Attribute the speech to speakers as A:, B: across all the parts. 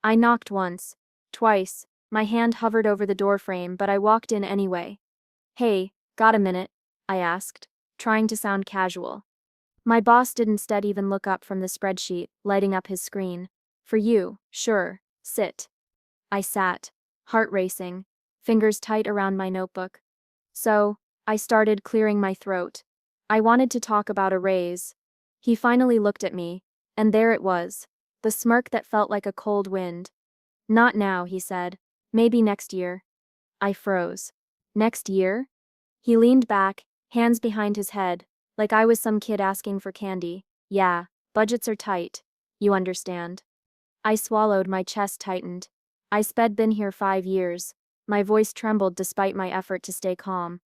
A: I knocked once, twice, my hand hovered over the doorframe, but I walked in anyway. Hey, got a minute? I asked, trying to sound casual. My boss didn't instead even look up from the spreadsheet, lighting up his screen. For you, sure, sit. I sat, heart racing, fingers tight around my notebook. So, I started clearing my throat. I wanted to talk about a raise. He finally looked at me, and there it was, the smirk that felt like a cold wind. Not now, he said. Maybe next year. I froze. Next year? He leaned back, hands behind his head, like I was some kid asking for candy. Yeah, budgets are tight. You understand. I swallowed, my chest tightened. Been here 5 years. My voice trembled despite my effort to stay calm.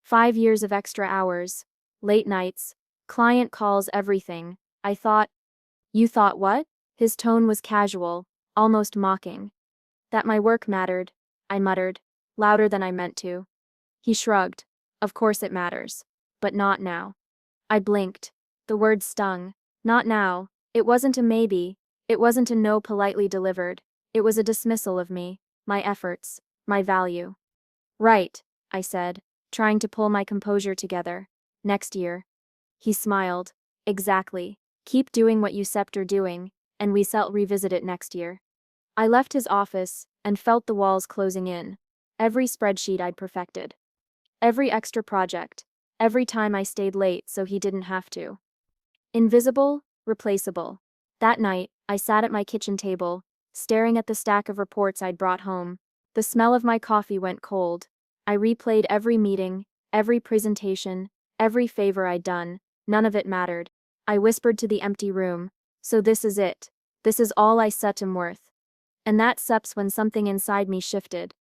A: 5 years of extra hours, late nights, client calls, everything. I thought. You thought what? His tone was casual, almost mocking. That my work mattered, I muttered, louder than I meant to. He shrugged. Of course it matters. But not now. I blinked. The word stung. Not now. It wasn't a maybe. It wasn't a no politely delivered. It was a dismissal of me, my efforts, my value. Right, I said, trying to pull my composure together. Next year. He smiled. Exactly. Keep doing what you are doing, and we'll revisit it next year. I left his office and felt the walls closing in. Every spreadsheet I'd perfected. Every extra project. Every time I stayed late so he didn't have to. Invisible, replaceable. That night, I sat at my kitchen table, staring at the stack of reports I'd brought home. The smell of my coffee went cold. I replayed every meeting, every presentation, every favor I'd done. None of it mattered. I whispered to the empty room. So this is it. This is all I am worth. And that sups when something inside me shifted.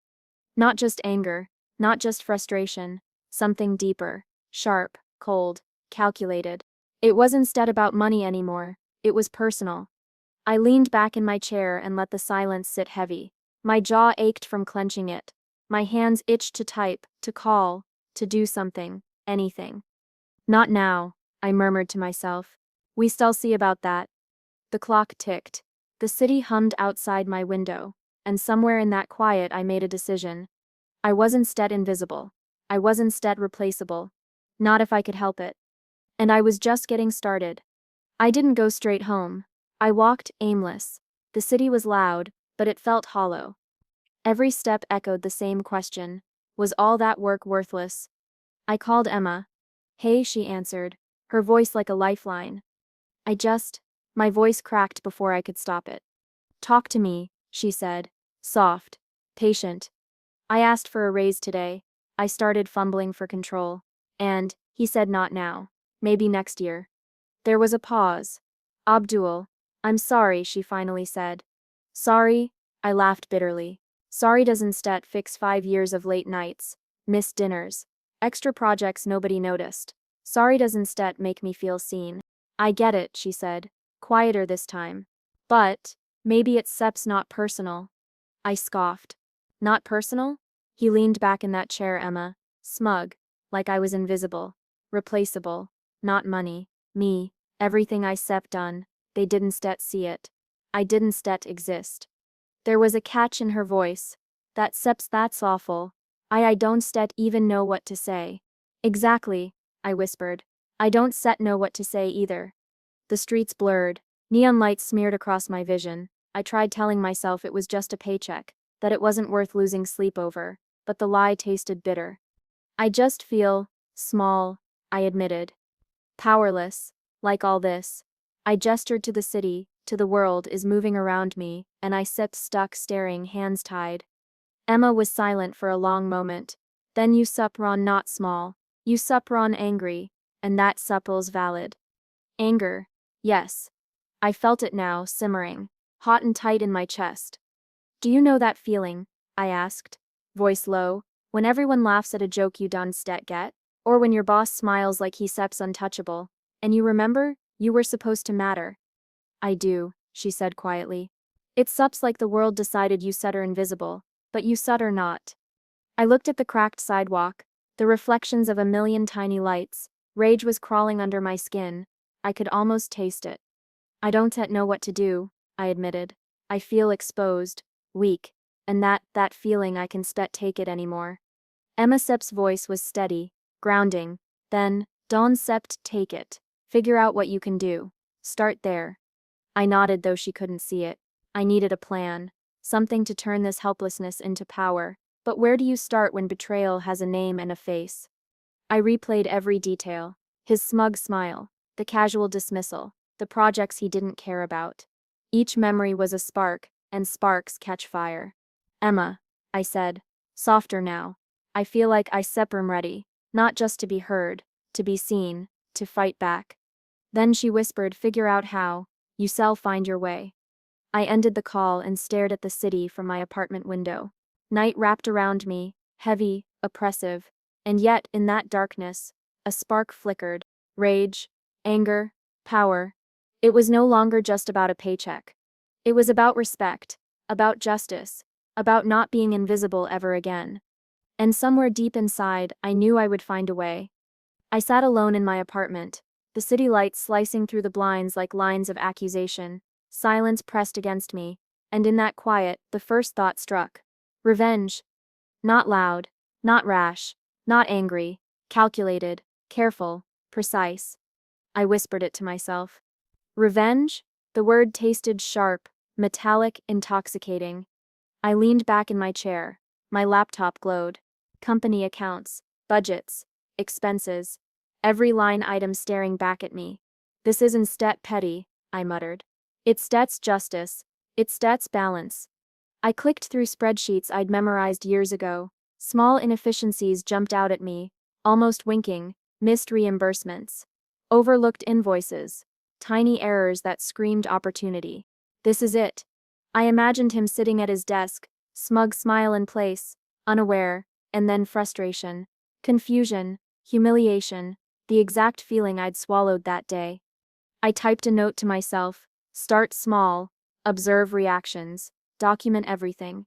A: Not just anger, not just frustration, something deeper, sharp, cold, calculated. It was instead about money anymore. It was personal. I leaned back in my chair and let the silence sit heavy. My jaw ached from clenching it. My hands itched to type, to call, to do something, anything. Not now, I murmured to myself. We still see about that. The clock ticked. The city hummed outside my window, and somewhere in that quiet I made a decision. I was instead invisible. I was instead replaceable. Not if I could help it. And I was just getting started. I didn't go straight home. I walked, aimless. The city was loud, but it felt hollow. Every step echoed the same question. Was all that work worthless? I called Emma. Hey, she answered, her voice like a lifeline. My voice cracked before I could stop it. Talk to me, she said, soft, patient. I asked for a raise today. I started fumbling for control. And, he said, not now. Maybe next year. There was a pause. Abdul, I'm sorry, she finally said. Sorry? I laughed bitterly. Sorry doesn't instead fix 5 years of late nights, missed dinners, extra projects nobody noticed. Sorry does instead make me feel seen. I get it, she said, quieter this time. But, maybe it's not personal. I scoffed. Not personal? He leaned back in that chair, Emma, smug, like I was invisible, replaceable, not money, me, everything I done, they didn't see it. I didn't exist. There was a catch in her voice. That's awful. I don't even know what to say. Exactly, I whispered. I don't know what to say either. The streets blurred. Neon lights smeared across my vision. I tried telling myself it was just a paycheck, that it wasn't worth losing sleep over, but the lie tasted bitter. I just feel small, I admitted. Powerless, like all this. I gestured to the city, to the world is moving around me, and I sat stuck staring, hands tied. Emma was silent for a long moment. Then you ron not small. You ron angry, and that supple's valid. Anger. Yes. I felt it now, simmering, hot and tight in my chest. Do you know that feeling? I asked, voice low, when everyone laughs at a joke you done get? Or when your boss smiles like he untouchable, and you remember, you were supposed to matter. I do, she said quietly. It like the world decided you are invisible, but you are not. I looked at the cracked sidewalk, the reflections of a million tiny lights. Rage was crawling under my skin. I could almost taste it. I don't know what to do, I admitted. I feel exposed, weak, and that feeling I can take it anymore. Emma Sepp's voice was steady, grounding. Then, don't sept take it. Figure out what you can do. Start there. I nodded though she couldn't see it. I needed a plan. Something to turn this helplessness into power. But where do you start when betrayal has a name and a face? I replayed every detail. His smug smile, the casual dismissal, the projects he didn't care about. Each memory was a spark, and sparks catch fire. Emma, I said, softer now. I feel like I am ready, not just to be heard, to be seen, to fight back. Then she whispered, figure out how, you shall find your way. I ended the call and stared at the city from my apartment window. Night wrapped around me, heavy, oppressive, and yet, in that darkness, a spark flickered. Rage, anger, power. It was no longer just about a paycheck. It was about respect, about justice, about not being invisible ever again. And somewhere deep inside, I knew I would find a way. I sat alone in my apartment, the city lights slicing through the blinds like lines of accusation, silence pressed against me, and in that quiet, the first thought struck. Revenge. Not loud, not rash, not angry, calculated, careful, precise. I whispered it to myself. Revenge? The word tasted sharp, metallic, intoxicating. I leaned back in my chair. My laptop glowed. Company accounts, budgets, expenses. Every line item staring back at me. This isn't stat petty, I muttered. It's stats justice. It's stats balance. I clicked through spreadsheets I'd memorized years ago. Small inefficiencies jumped out at me, almost winking, missed reimbursements. Overlooked invoices. Tiny errors that screamed opportunity. This is it. I imagined him sitting at his desk, smug smile in place, unaware, and then frustration, confusion, humiliation, the exact feeling I'd swallowed that day. I typed a note to myself, start small, observe reactions, document everything.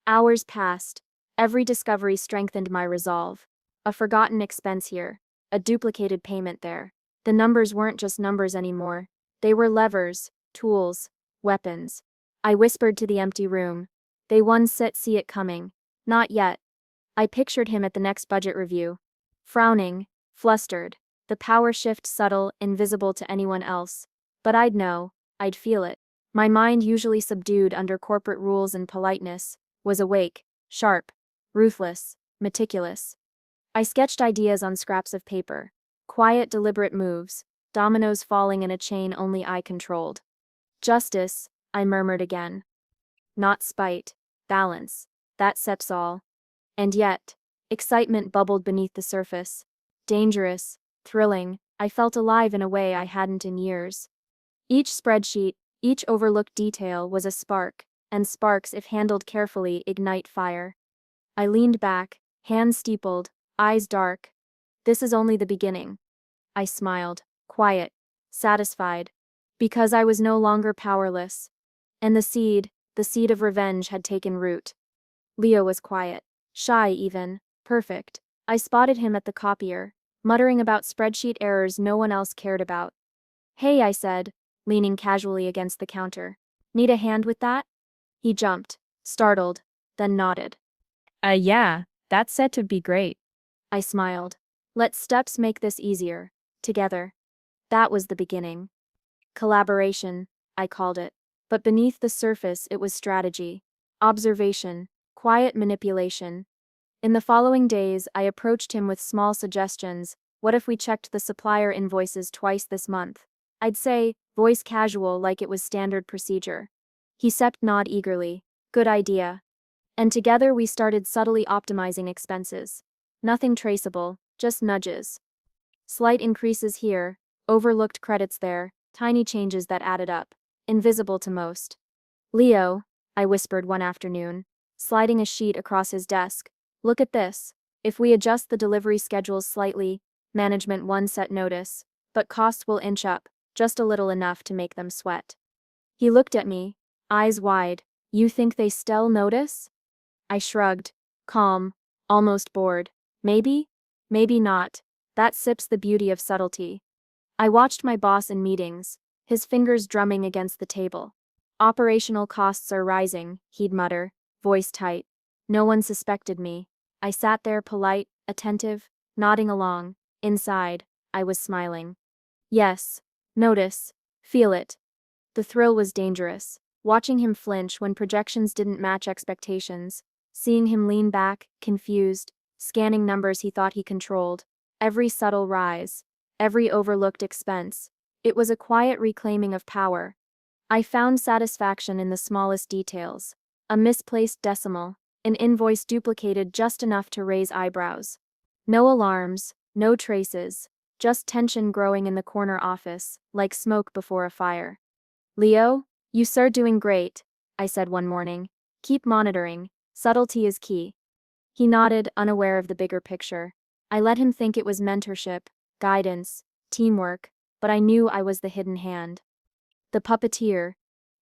A: Hours passed. Every discovery strengthened my resolve. A forgotten expense here, a duplicated payment there. The numbers weren't just numbers anymore. They were levers, tools, weapons. I whispered to the empty room. They one set see it coming. Not yet. I pictured him at the next budget review. Frowning, flustered, the power shift subtle, invisible to anyone else. But I'd know, I'd feel it. My mind, usually subdued under corporate rules and politeness, was awake, sharp, ruthless, meticulous. I sketched ideas on scraps of paper. Quiet, deliberate moves, dominoes falling in a chain only I controlled. Justice, I murmured again. Not spite, balance. That seps all. And yet, excitement bubbled beneath the surface. Dangerous, thrilling, I felt alive in a way I hadn't in years. Each spreadsheet, each overlooked detail was a spark, and sparks, if handled carefully, ignite fire. I leaned back, hands steepled, eyes dark. This is only the beginning. I smiled, quiet, satisfied, because I was no longer powerless. And the seed of revenge had taken root. Leo was quiet, shy even, perfect. I spotted him at the copier, muttering about spreadsheet errors no one else cared about. Hey, I said, leaning casually against the counter. Need a hand with that? He jumped, startled, then nodded.
B: Yeah, that's set to be great.
A: I smiled. Let's steps make this easier. Together. That was the beginning. Collaboration, I called it. But beneath the surface it was strategy. Observation. Quiet manipulation. In the following days I approached him with small suggestions. What if we checked the supplier invoices twice this month? I'd say, voice casual like it was standard procedure. He sepped nod eagerly. Good idea. And together we started subtly optimizing expenses. Nothing traceable, just nudges. Slight increases here, overlooked credits there, tiny changes that added up, invisible to most. Leo, I whispered one afternoon, sliding a sheet across his desk. Look at this. If we adjust the delivery schedules slightly, management one set notice, but costs will inch up, just a little enough to make them sweat. He looked at me, eyes wide. You think they still notice? I shrugged, calm, almost bored. Maybe? Maybe not. That sips the beauty of subtlety. I watched my boss in meetings, his fingers drumming against the table. Operational costs are rising, he'd mutter, voice tight. No one suspected me. I sat there polite, attentive, nodding along. Inside, I was smiling. Yes. Notice. Feel it. The thrill was dangerous. Watching him flinch when projections didn't match expectations. Seeing him lean back, confused, scanning numbers he thought he controlled. Every subtle rise. Every overlooked expense. It was a quiet reclaiming of power. I found satisfaction in the smallest details. A misplaced decimal. An invoice duplicated just enough to raise eyebrows. No alarms, no traces. Just tension growing in the corner office, like smoke before a fire. Leo, you sir doing great, I said one morning. Keep monitoring. Subtlety is key. He nodded, unaware of the bigger picture. I let him think it was mentorship, guidance, teamwork, but I knew I was the hidden hand. The puppeteer.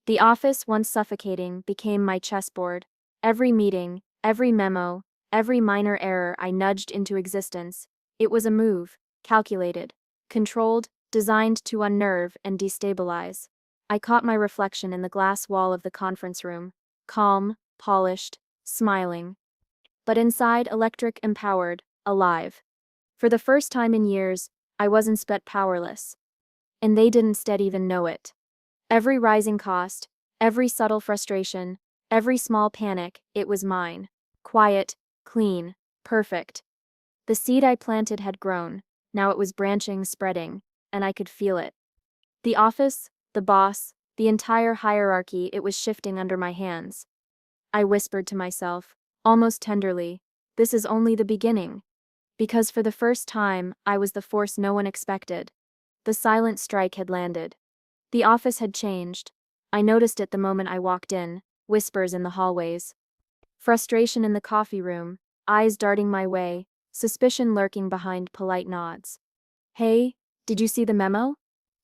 A: The office, once suffocating, became my chessboard. Every meeting, every memo, every minor error I nudged into existence. It was a move, calculated, controlled, designed to unnerve and destabilize. I caught my reflection in the glass wall of the conference room, calm, polished, smiling. But inside, electric, empowered, alive. For the first time in years, I wasn't but powerless. And they didn't stead even know it. Every rising cost, every subtle frustration, every small panic, it was mine. Quiet, clean, perfect. The seed I planted had grown, now it was branching, spreading, and I could feel it. The office, the boss, the entire hierarchy, it was shifting under my hands. I whispered to myself, almost tenderly, this is only the beginning. Because for the first time, I was the force no one expected. The silent strike had landed. The office had changed. I noticed it the moment I walked in, whispers in the hallways. Frustration in the coffee room, eyes darting my way, suspicion lurking behind polite nods. Hey, did you see the memo?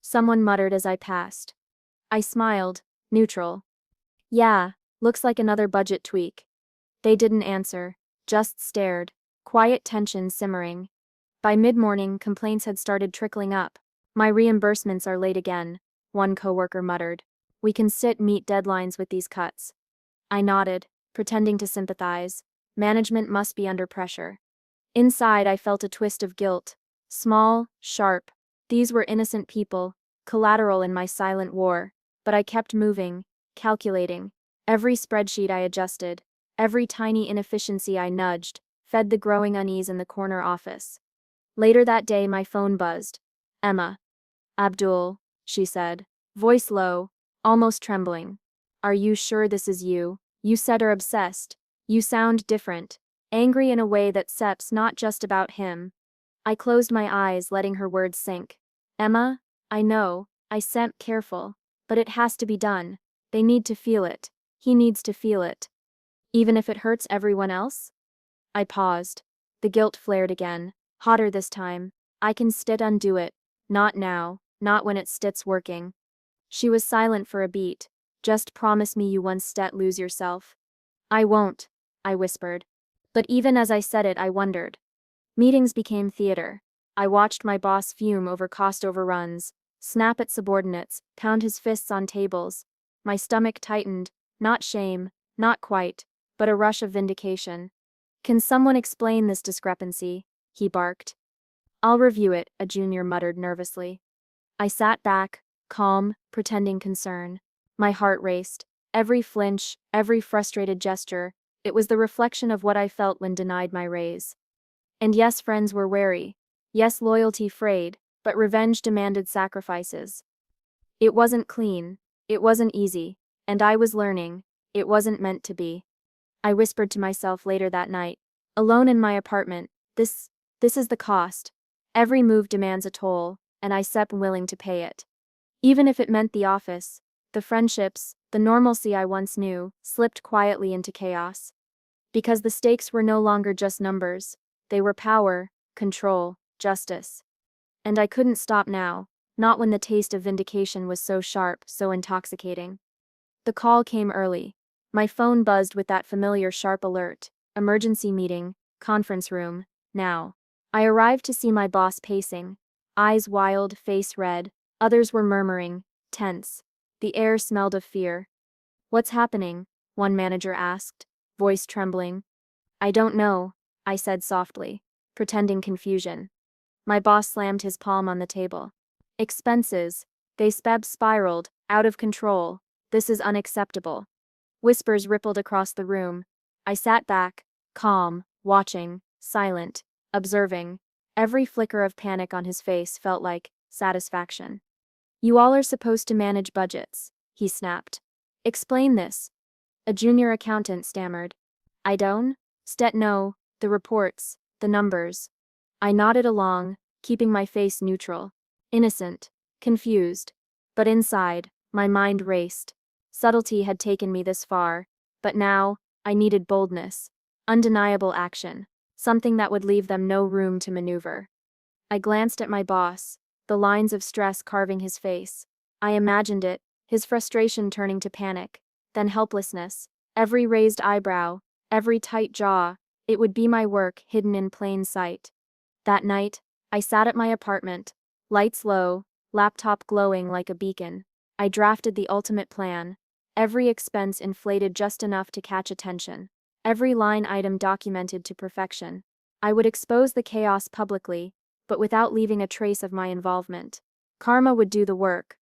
A: Someone muttered as I passed. I smiled, neutral. Yeah, looks like another budget tweak. They didn't answer, just stared, quiet tension simmering. By mid-morning, complaints had started trickling up. My reimbursements are late again, one coworker muttered. We can meet deadlines with these cuts. I nodded, pretending to sympathize. Management must be under pressure. Inside, I felt a twist of guilt. Small, sharp. These were innocent people, collateral in my silent war. But I kept moving, calculating. Every spreadsheet I adjusted, every tiny inefficiency I nudged, fed the growing unease in the corner office. Later that day, my phone buzzed. Emma. Abdul, she said, voice low, almost trembling. Are you sure this is you? You said are obsessed. You sound different, angry in a way that saps not just about him. I closed my eyes, letting her words sink. Emma, I know, I said careful, but it has to be done. They need to feel it. He needs to feel it. Even if it hurts everyone else? I paused. The guilt flared again, hotter this time. I can undo it. Not now, not when it stits working. She was silent for a beat. Just promise me you won't lose yourself. I won't, I whispered. But even as I said it, I wondered. Meetings became theater. I watched my boss fume over cost overruns, snap at subordinates, pound his fists on tables. My stomach tightened, not shame, not quite, but a rush of vindication. Can someone explain this discrepancy? He barked. I'll review it, a junior muttered nervously. I sat back, calm, pretending concern. My heart raced. Every flinch, every frustrated gesture, it was the reflection of what I felt when denied my raise. And yes, friends were wary. Yes, loyalty frayed, but revenge demanded sacrifices. It wasn't clean. It wasn't easy. And I was learning. It wasn't meant to be. I whispered to myself later that night, alone in my apartment, this is the cost. Every move demands a toll, and I seem willing to pay it. Even if it meant the office, the friendships, the normalcy I once knew, slipped quietly into chaos. Because the stakes were no longer just numbers, they were power, control, justice. And I couldn't stop now, not when the taste of vindication was so sharp, so intoxicating. The call came early. My phone buzzed with that familiar sharp alert. Emergency meeting, conference room, now. I arrived to see my boss pacing. Eyes wild, face red. Others were murmuring, tense. The air smelled of fear. What's happening? One manager asked, voice trembling. I don't know, I said softly, pretending confusion. My boss slammed his palm on the table. Expenses. They spiraled, out of control. This is unacceptable. Whispers rippled across the room. I sat back, calm, watching, silent, observing. Every flicker of panic on his face felt like satisfaction. You all are supposed to manage budgets, he snapped. Explain this. A junior accountant stammered. I don't? No, the reports, the numbers. I nodded along, keeping my face neutral. Innocent, confused. But inside, my mind raced. Subtlety had taken me this far, but now, I needed boldness. Undeniable action. Something that would leave them no room to maneuver. I glanced at my boss, the lines of stress carving his face. I imagined it, his frustration turning to panic, then helplessness. Every raised eyebrow, every tight jaw, it would be my work hidden in plain sight. That night, I sat at my apartment, lights low, laptop glowing like a beacon. I drafted the ultimate plan, every expense inflated just enough to catch attention, every line item documented to perfection. I would expose the chaos publicly, but without leaving a trace of my involvement. Karma would do the work,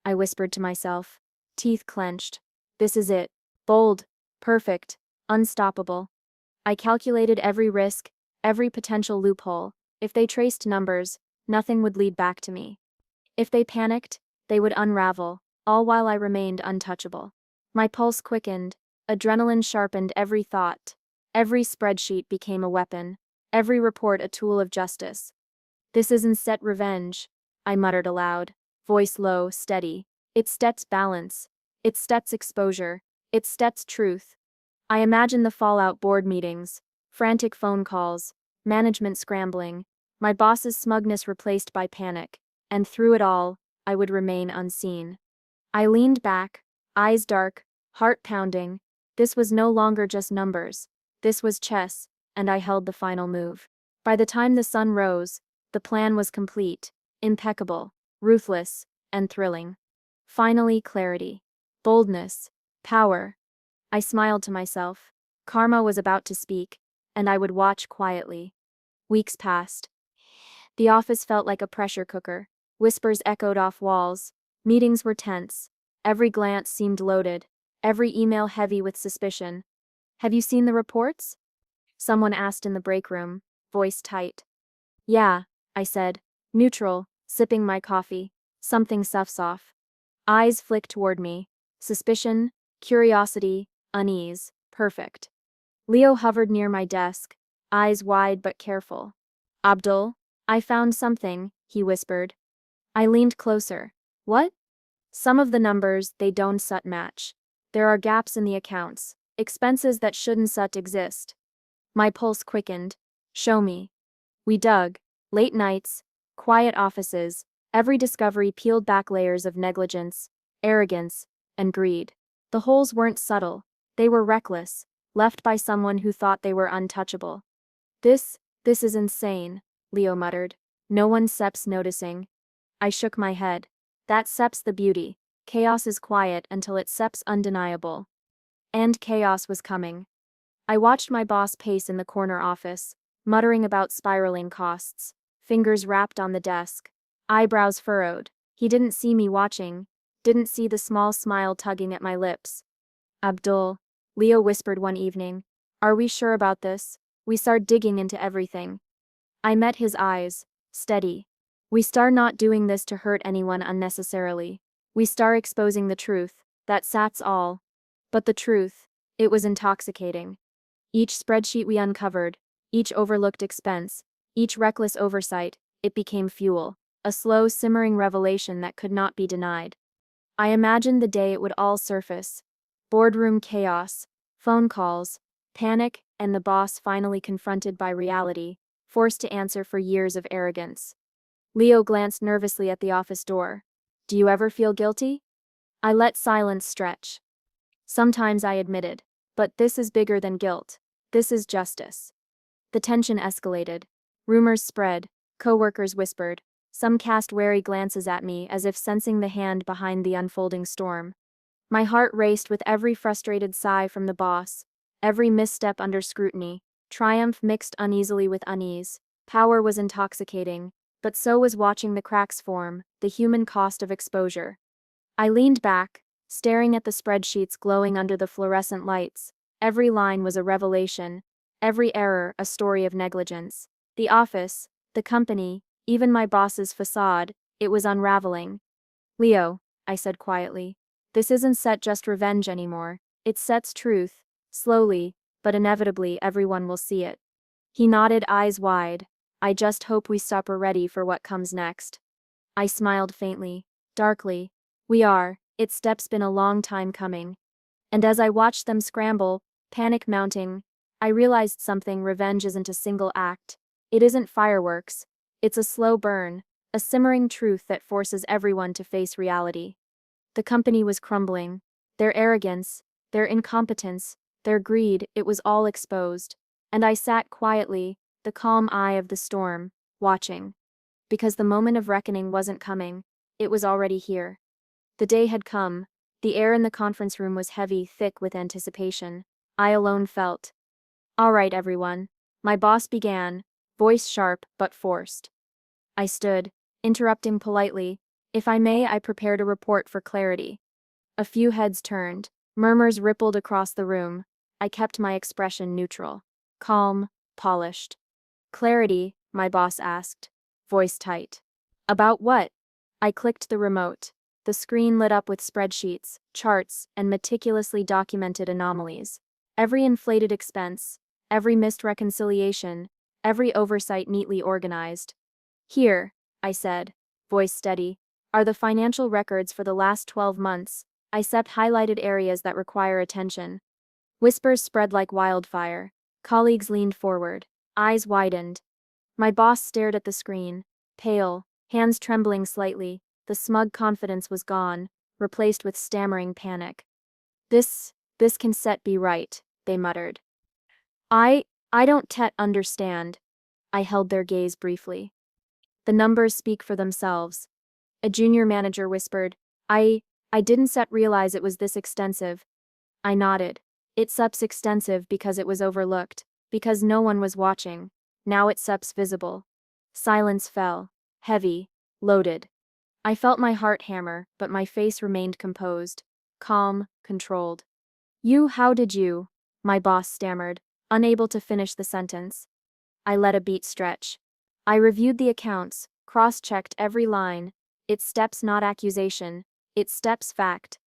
A: I whispered to myself, teeth clenched. This is it. Bold, perfect, unstoppable. I calculated every risk, every potential loophole. If they traced numbers, nothing would lead back to me. If they panicked, they would unravel, all while I remained untouchable. My pulse quickened, adrenaline sharpened every thought. Every spreadsheet became a weapon, every report a tool of justice. This isn't set revenge, I muttered aloud, voice low, steady. It's Stet's balance. It's Stet's exposure. It's Stet's truth. I imagined the fallout board meetings, frantic phone calls, management scrambling, my boss's smugness replaced by panic, and through it all, I would remain unseen. I leaned back, eyes dark, heart pounding. This was no longer just numbers. This was chess, and I held the final move. By the time the sun rose, the plan was complete, impeccable, ruthless, and thrilling. Finally, clarity. Boldness. Power. I smiled to myself. Karma was about to speak, and I would watch quietly. Weeks passed. The office felt like a pressure cooker. Whispers echoed off walls. Meetings were tense. Every glance seemed loaded. Every email heavy with suspicion. Have you seen the reports? Someone asked in the break room, voice tight. Yeah, I said, neutral, sipping my coffee. Something suffs off. Eyes flicked toward me. Suspicion, curiosity, unease. Perfect. Leo hovered near my desk, eyes wide but careful. Abdul, I found something, he whispered. I leaned closer. What? Some of the numbers, they don't sut match. There are gaps in the accounts, expenses that shouldn't sut exist. My pulse quickened. Show me. We dug. Late nights, quiet offices, every discovery peeled back layers of negligence, arrogance, and greed. The holes weren't subtle. They were reckless, left by someone who thought they were untouchable. This is insane, Leo muttered. No one Sep's noticing. I shook my head. That Sep's the beauty. Chaos is quiet until it Sep's undeniable. And chaos was coming. I watched my boss pace in the corner office, muttering about spiraling costs, fingers wrapped on the desk, eyebrows furrowed. He didn't see me watching, didn't see the small smile tugging at my lips. Abdul, Leo whispered one evening, are we sure about this? We start digging into everything. I met his eyes, steady. We start not doing this to hurt anyone unnecessarily. We start exposing the truth, that's all. But the truth, it was intoxicating. Each spreadsheet we uncovered, each overlooked expense, each reckless oversight, it became fuel, a slow simmering revelation that could not be denied. I imagined the day it would all surface. Boardroom chaos, phone calls, panic, and the boss finally confronted by reality, forced to answer for years of arrogance. Leo glanced nervously at the office door. Do you ever feel guilty? I let silence stretch. Sometimes, I admitted, but this is bigger than guilt. This is justice. The tension escalated. Rumors spread, coworkers whispered. Some cast wary glances at me as if sensing the hand behind the unfolding storm. My heart raced with every frustrated sigh from the boss, every misstep under scrutiny. Triumph mixed uneasily with unease. Power was intoxicating, but so was watching the cracks form, the human cost of exposure. I leaned back, staring at the spreadsheets glowing under the fluorescent lights. Every line was a revelation, every error a story of negligence. The office, the company, even my boss's facade, it was unraveling. Leo, I said quietly, this isn't set just revenge anymore. It sets truth. Slowly, but inevitably everyone will see it. He nodded, eyes wide. I just hope we stop ready for what comes next. I smiled faintly, darkly. We are. Its steps been a long time coming. And as I watched them scramble, panic mounting, I realized something. Revenge isn't a single act. It isn't fireworks. It's a slow burn, a simmering truth that forces everyone to face reality. The company was crumbling. Their arrogance, their incompetence, their greed, it was all exposed. And I sat quietly, the calm eye of the storm, watching. Because the moment of reckoning wasn't coming, it was already here. The day had come. The air in the conference room was heavy, thick with anticipation. I alone felt. All right, everyone. My boss began, voice sharp but forced. I stood, interrupting politely. If I may, I prepared a report for clarity. A few heads turned. Murmurs rippled across the room. I kept my expression neutral. Calm, polished. Clarity, my boss asked, voice tight. About what? I clicked the remote. The screen lit up with spreadsheets, charts, and meticulously documented anomalies. Every inflated expense, every missed reconciliation, every oversight neatly organized. Here, I said, voice steady, are the financial records for the last 12 months. I highlighted areas that require attention. Whispers spread like wildfire. Colleagues leaned forward, eyes widened. My boss stared at the screen, pale, hands trembling slightly. The smug confidence was gone, replaced with stammering panic. This can set be right, they muttered. I don't understand. I held their gaze briefly. The numbers speak for themselves. A junior manager whispered, I didn't realize it was this extensive. I nodded. It's extensive because it was overlooked, because no one was watching. Now it's visible. Silence fell, heavy, loaded. I felt my heart hammer, but my face remained composed, calm, controlled. How did you? My boss stammered, unable to finish the sentence. I let a beat stretch. I reviewed the accounts, cross-checked every line. Its steps not accusation, its steps fact.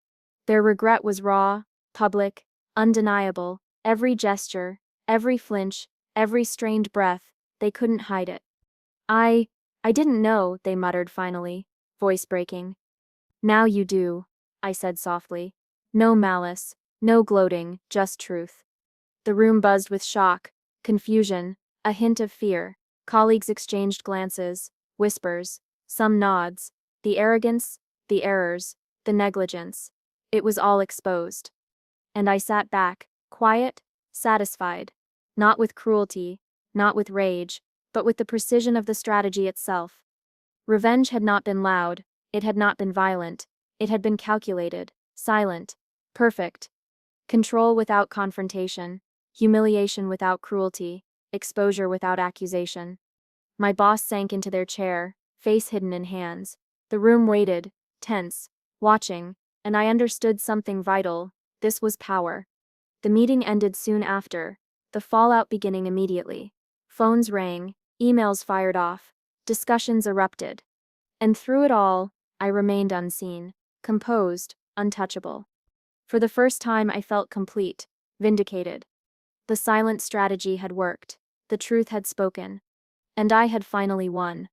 A: Their regret was raw, public, undeniable. Every gesture, every flinch, every strained breath, they couldn't hide it. I didn't know, they muttered finally, voice breaking. Now you do, I said softly. No malice, no gloating, just truth. The room buzzed with shock, confusion, a hint of fear. Colleagues exchanged glances, whispers, some nods. The arrogance, the errors, the negligence. It was all exposed. And I sat back, quiet, satisfied. Not with cruelty, not with rage, but with the precision of the strategy itself. Revenge had not been loud, it had not been violent, it had been calculated, silent, perfect. Control without confrontation, humiliation without cruelty, exposure without accusation. My boss sank into their chair, face hidden in hands. The room waited, tense, watching, and I understood something vital. This was power. The meeting ended soon after, the fallout beginning immediately. Phones rang, emails fired off, discussions erupted. And through it all, I remained unseen, composed, untouchable. For the first time I felt complete, vindicated. The silent strategy had worked, the truth had spoken, and I had finally won.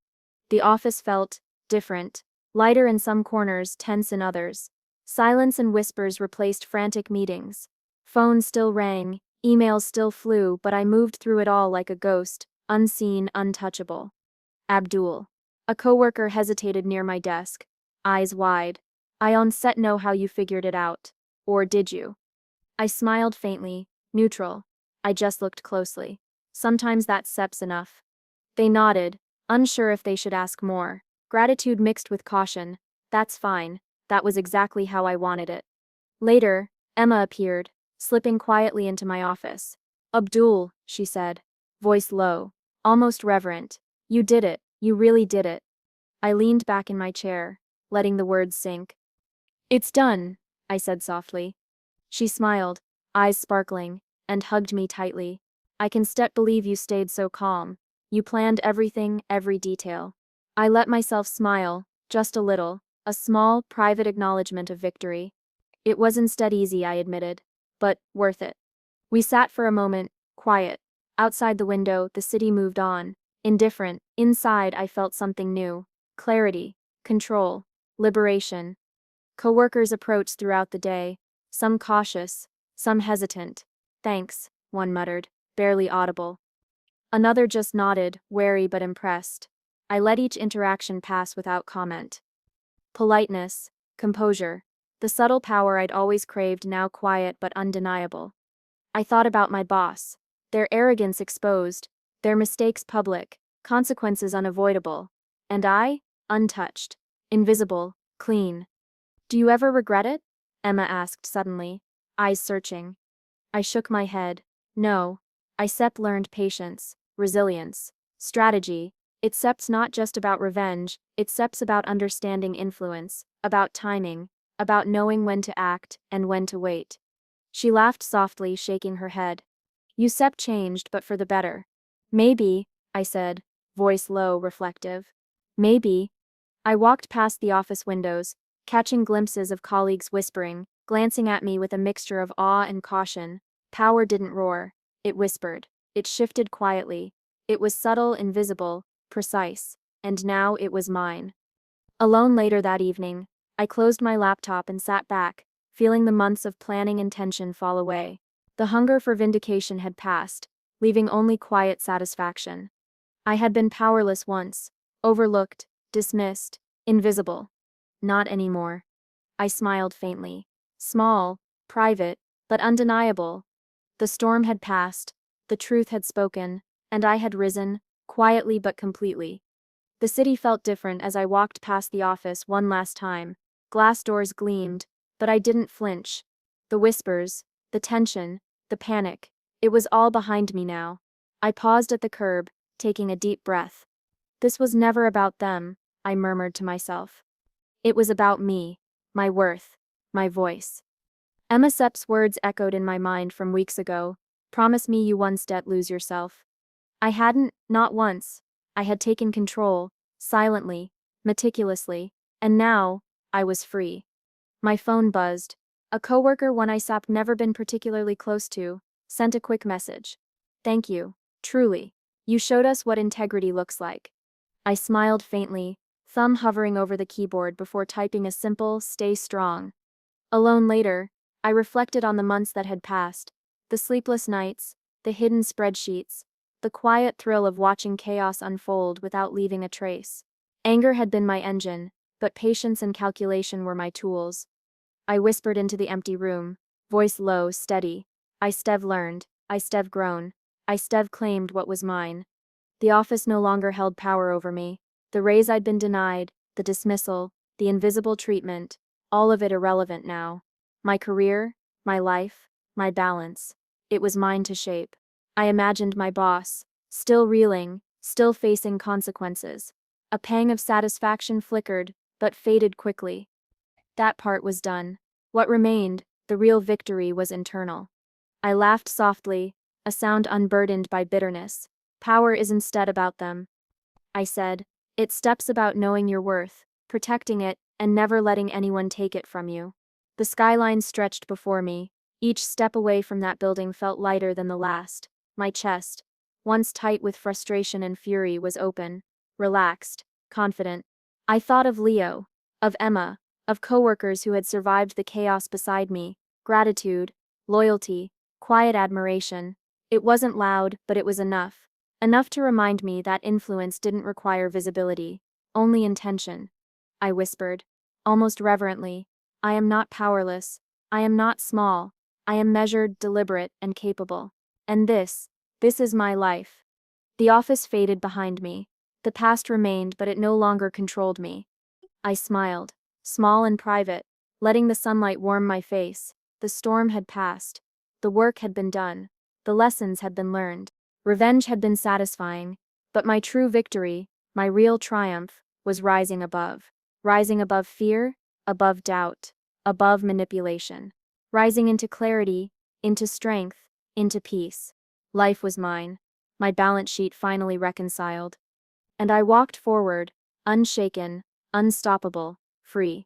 A: The office felt different, lighter in some corners, tense in others. Silence and whispers replaced frantic meetings. Phones still rang, emails still flew, but I moved through it all like a ghost, unseen, untouchable. Abdul. A coworker hesitated near my desk, eyes wide. I on set know how you figured it out. Or did you? I smiled faintly, neutral. I just looked closely. Sometimes that's enough. They nodded, unsure if they should ask more. Gratitude mixed with caution. That's fine. That was exactly how I wanted it. Later, Emma appeared, slipping quietly into my office. Abdul, she said, voice low, almost reverent. You did it, you really did it. I leaned back in my chair, letting the words sink. It's done, I said softly. She smiled, eyes sparkling, and hugged me tightly. I can believe you stayed so calm. You planned everything, every detail. I let myself smile, just a little, a small, private acknowledgement of victory. It was instead easy, I admitted, but worth it. We sat for a moment, quiet. Outside the window, the city moved on. Indifferent. Inside, I felt something new. Clarity, control, liberation. Coworkers approached throughout the day, some cautious, some hesitant. Thanks, one muttered, barely audible. Another just nodded, wary but impressed. I let each interaction pass without comment. Politeness, composure, the subtle power I'd always craved, now quiet but undeniable. I thought about my boss. Their arrogance exposed, their mistakes public, consequences unavoidable. And I, untouched, invisible, clean. Do you ever regret it? Emma asked suddenly, eyes searching. I shook my head. No. Learned patience, resilience, strategy. It's not just about revenge, it's about understanding influence, about timing, about knowing when to act and when to wait. She laughed softly, shaking her head. You changed, but for the better. Maybe, I said, voice low, reflective. Maybe. I walked past the office windows, catching glimpses of colleagues whispering, glancing at me with a mixture of awe and caution. Power didn't roar. It whispered. It shifted quietly. It was subtle, invisible, precise. And now it was mine. Alone later that evening, I closed my laptop and sat back, feeling the months of planning and tension fall away. The hunger for vindication had passed, leaving only quiet satisfaction. I had been powerless once, overlooked, dismissed, invisible. Not anymore. I smiled faintly. Small, private, but undeniable. The storm had passed, the truth had spoken, and I had risen, quietly but completely. The city felt different as I walked past the office one last time. Glass doors gleamed, but I didn't flinch. The whispers, the tension, the panic, it was all behind me now. I paused at the curb, taking a deep breath. This was never about them, I murmured to myself. It was about me, my worth, my voice. Emma Sepp's words echoed in my mind from weeks ago. Promise me you won't lose yourself. I hadn't, not once. I had taken control, silently, meticulously, and now, I was free. My phone buzzed. A coworker one I never been particularly close to, sent a quick message. Thank you, truly. You showed us what integrity looks like. I smiled faintly, thumb hovering over the keyboard before typing a simple, stay strong. Alone later, I reflected on the months that had passed, the sleepless nights, the hidden spreadsheets, the quiet thrill of watching chaos unfold without leaving a trace. Anger had been my engine, but patience and calculation were my tools. I whispered into the empty room, voice low, steady. I learned, I grown, I claimed what was mine. The office no longer held power over me. The raise I'd been denied, the dismissal, the invisible treatment, all of it irrelevant now. My career, my life, my balance. It was mine to shape. I imagined my boss, still reeling, still facing consequences. A pang of satisfaction flickered, but faded quickly. That part was done. What remained, the real victory, was internal. I laughed softly, a sound unburdened by bitterness. Power is instead about them. I said, it's about knowing your worth, protecting it, and never letting anyone take it from you. The skyline stretched before me. Each step away from that building felt lighter than the last. My chest, once tight with frustration and fury, was open, relaxed, confident. I thought of Leo, of Emma, of coworkers who had survived the chaos beside me. Gratitude, loyalty, quiet admiration. It wasn't loud, but it was enough. Enough to remind me that influence didn't require visibility, only intention. I whispered, almost reverently, I am not powerless. I am not small. I am measured, deliberate, and capable. And this is my life. The office faded behind me. The past remained, but it no longer controlled me. I smiled, small and private, letting the sunlight warm my face. The storm had passed. The work had been done. The lessons had been learned. Revenge had been satisfying, but my true victory, my real triumph, was rising above fear, above doubt, above manipulation, rising into clarity, into strength, into peace. Life was mine, my balance sheet finally reconciled. And I walked forward, unshaken, unstoppable, free.